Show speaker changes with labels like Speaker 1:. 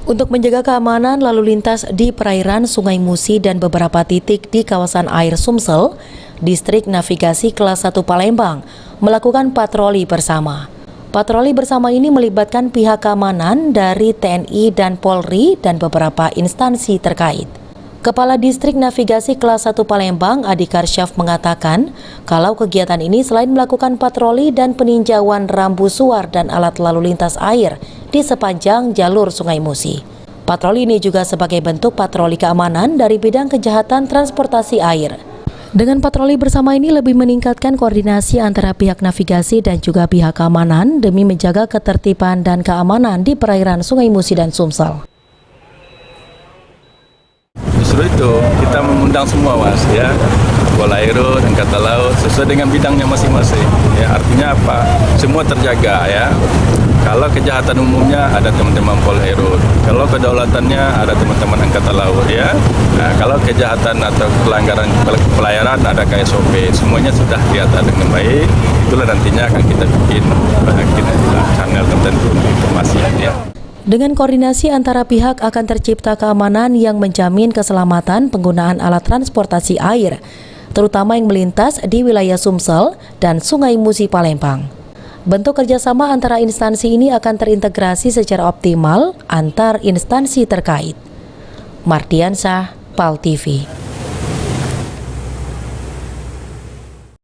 Speaker 1: Untuk menjaga keamanan lalu lintas di perairan Sungai Musi dan beberapa titik di kawasan air Sumsel, Distrik Navigasi Kelas 1 Palembang melakukan patroli bersama. Patroli bersama ini melibatkan pihak keamanan dari TNI dan Polri dan beberapa instansi terkait. Kepala Distrik Navigasi Kelas 1 Palembang, Adi Karsyaf, mengatakan kalau kegiatan ini selain melakukan patroli dan peninjauan rambu suar dan alat lalu lintas air di sepanjang jalur Sungai Musi. Patroli ini juga sebagai bentuk patroli keamanan dari bidang kejahatan transportasi air. Dengan patroli bersama ini lebih meningkatkan koordinasi antara pihak navigasi dan juga pihak keamanan demi menjaga ketertiban dan keamanan di perairan Sungai Musi dan Sumsel.
Speaker 2: Justru itu kita mengundang semua, Mas, ya, Polairut, Angkatan Laut sesuai dengan bidangnya masing-masing. Ya, artinya apa? Semua terjaga, ya. Kalau kejahatan umumnya ada teman-teman Polairut, kalau kedaulatannya ada teman-teman Angkatan Laut, ya. Nah, kalau kejahatan atau pelanggaran pelayaran ada KSOP, semuanya sudah diatur dengan baik. Itulah nantinya akan kita bikin channel tertentu untuk informasi, ya.
Speaker 1: Dengan koordinasi antara pihak akan tercipta keamanan yang menjamin keselamatan penggunaan alat transportasi air, terutama yang melintas di wilayah Sumsel dan Sungai Musi Palembang. Bentuk kerjasama antara instansi ini akan terintegrasi secara optimal antar instansi terkait. Mardiansah, PAL TV.